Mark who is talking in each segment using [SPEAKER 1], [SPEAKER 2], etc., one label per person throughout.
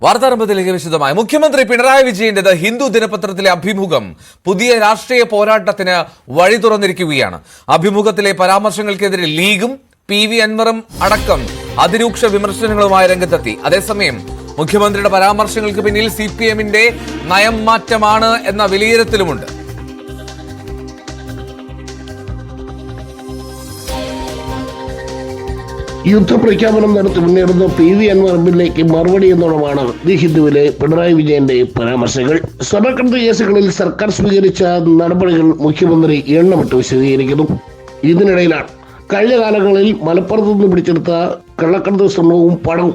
[SPEAKER 1] വാർത്താരംഭത്തിലേക്ക് വിശദമായി മുഖ്യമന്ത്രി പിണറായി വിജയന്റേത് ഹിന്ദു ദിനപത്രത്തിലെ അഭിമുഖം പുതിയ രാഷ്ട്രീയ പോരാട്ടത്തിന് വഴി തുറന്നിരിക്കുകയാണ്. അഭിമുഖത്തിലെ പരാമർശങ്ങൾക്കെതിരെ ലീഗും PV അൻവറും അടക്കം അതിരൂക്ഷ വിമർശനങ്ങളുമായി രംഗത്തെത്തി. അതേസമയം മുഖ്യമന്ത്രിയുടെ പരാമർശങ്ങൾക്ക് പിന്നിൽ CPM-ന്റെ നയം മാറ്റമാണ് എന്ന വിലയിരുത്തലുമുണ്ട്.
[SPEAKER 2] യുദ്ധപ്രഖ്യാപനം നടത്തി മുന്നേറുന്ന PV അൻവർ എമ്മിലേക്ക് മറുപടി എന്നോണമാണ് ദി ഹിന്ദുവിലെ പിണറായി വിജയന്റെ പരാമർശങ്ങൾ. സ്വർണ്ണക്കടത്ത് കേസുകളിൽ സർക്കാർ സ്വീകരിച്ച നടപടികൾ മുഖ്യമന്ത്രി എണ്ണമിട്ട് വിശദീകരിക്കുന്നു. ഇതിനിടയിലാണ് കഴിഞ്ഞ കാലങ്ങളിൽ മലപ്പുറത്ത് നിന്ന് പിടിച്ചെടുത്ത കള്ളക്കടത്ത് സ്വർണവും പണവും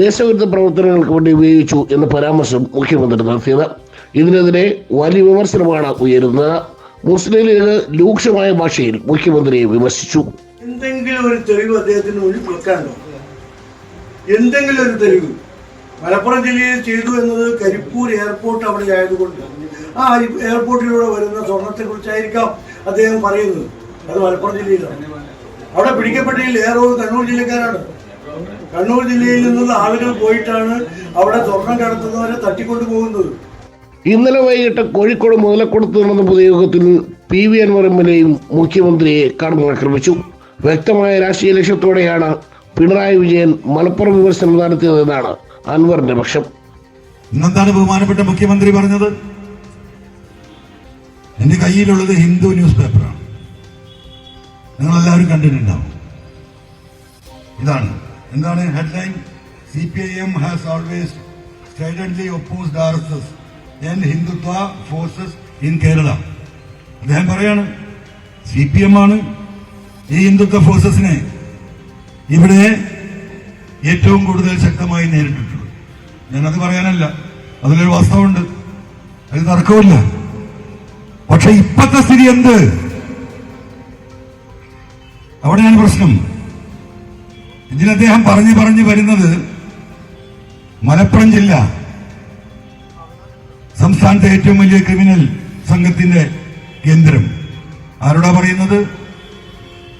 [SPEAKER 2] ദേശവിരുദ്ധ പ്രവർത്തനങ്ങൾക്ക് വേണ്ടി ഉപയോഗിച്ചു എന്ന പരാമർശം മുഖ്യമന്ത്രി നടത്തിയത്. ഇതിനെതിരെ വലിയ വിമർശനമാണ് ഉയരുന്നത്. മുസ്ലിം ലീഗ് രൂക്ഷമായ ഭാഷയിൽ മുഖ്യമന്ത്രിയെ വിമർശിച്ചു.
[SPEAKER 3] എന്തെങ്കിലും ഒരു തെളിവ് അദ്ദേഹത്തിന് വെക്കാനുണ്ടോ? എന്തെങ്കിലും ഒരു തെളിവ് മലപ്പുറം ജില്ലയിൽ ചെയ്തു എന്നത് കരിപ്പൂർ എയർപോർട്ട് അവിടെ ആയതുകൊണ്ട് ആ എയർപോർട്ടിലൂടെ വരുന്ന സ്വർണത്തെ കുറിച്ചായിരിക്കാം അദ്ദേഹം പറയുന്നത്. അത് മലപ്പുറം ജില്ലയിലാണ്. അവിടെ പിടിക്കപ്പെട്ടതിൽ ഏറെ കണ്ണൂർ ജില്ലക്കാരാണ്. കണ്ണൂർ ജില്ലയിൽ നിന്നുള്ള ആളുകൾ പോയിട്ടാണ് അവിടെ സ്വർണം കടത്തുന്നവരെ തട്ടിക്കൊണ്ടു പോകുന്നത്.
[SPEAKER 2] ഇന്നലെ വൈകിട്ട് കോഴിക്കോട് മുതലക്കുളത്ത് നടന്ന പൊതുയോഗത്തിൽ PV അൻവർ എമ്മിനെയും മുഖ്യമന്ത്രിയെ കടന്നാക്രമിച്ചു. വ്യക്തമായ രാഷ്ട്രീയ ലക്ഷ്യത്തോടെയാണ് പിണറായി വിജയൻ മലപ്പുറം വിമർശനം നടത്തിയതെന്നാണ് അൻവറിന്റെ പക്ഷം.
[SPEAKER 4] ഇന്നെന്താണ് ബഹുമാനപ്പെട്ട മുഖ്യമന്ത്രി പറഞ്ഞത്? എന്റെ കയ്യിലുള്ളത് ഹിന്ദു ന്യൂസ് പേപ്പറാണ്, നിങ്ങളെല്ലാവരും കണ്ടിട്ടുണ്ടാവും. ഇതാണ് എന്താണ് headline? CPIM has always stridently opposed RSS and Hindutva forces in Kerala. അദ്ദേഹം പറയാണ് CPM ആണ് ഈ ഹിന്ദുത്വ ഫോഴ്സസിനെ ഇവിടെ ഏറ്റവും കൂടുതൽ ശക്തമായി നേരിട്ടിട്ടുള്ളത്. ഞാനത് പറയാനല്ല, അതിലൊരു വാസ്തവമുണ്ട്, അത് തർക്കമില്ല. പക്ഷെ ഇപ്പോഴത്തെ സ്ഥിതി എന്ത്? അവിടെയാണ് പ്രശ്നം. ഇതിൽ അദ്ദേഹം പറഞ്ഞു വരുന്നത് മലപ്പുറം ജില്ല സംസ്ഥാനത്തെ ഏറ്റവും വലിയ ക്രിമിനൽ സംഘത്തിന്റെ കേന്ദ്രം. ആരോടാ പറയുന്നത്?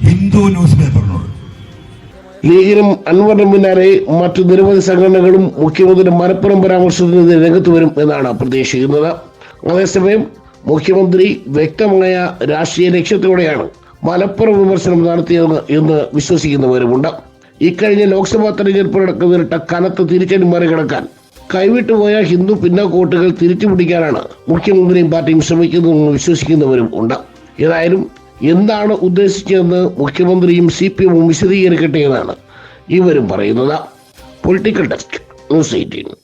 [SPEAKER 4] ഹിന്ദു ന്യൂസ് പേപ്പറിനോട്.
[SPEAKER 2] ലീഗിനും അൻവറിനും പിന്നാലെ മറ്റു നിരവധി സംഘടനകളും മുഖ്യമന്ത്രി മലപ്പുറം പരാമർശത്തിന് രംഗത്ത് വരും എന്നാണ് പ്രതീക്ഷിക്കുന്നത്. അതേസമയം മുഖ്യമന്ത്രി വ്യക്തമായ രാഷ്ട്രീയ ലക്ഷ്യത്തോടെയാണ് മലപ്പുറം വിമർശനം നടത്തിയത് എന്ന് വിശ്വസിക്കുന്നവരുമുണ്ട്. ഇക്കഴിഞ്ഞ ലോക്സഭാ തെരഞ്ഞെടുപ്പിലടക്കം നേരിട്ട കനത്ത തിരിച്ചടി മറികടക്കാൻ കൈവിട്ടുപോയ ഹിന്ദു പിന്നോക്കോട്ടുകൾ തിരിച്ചുപിടിക്കാനാണ് മുഖ്യമന്ത്രിയും പാർട്ടിയും ശ്രമിക്കുന്നതെന്ന് വിശ്വസിക്കുന്നവരും ഉണ്ട്. ഏതായാലും എന്താണ് ഉദ്ദേശിച്ചതെന്ന് മുഖ്യമന്ത്രിയും CPM-ഉം വിശദീകരിക്കട്ടെ എന്നാണ് ഇവരും പറയുന്നത്. Political desk, news 18.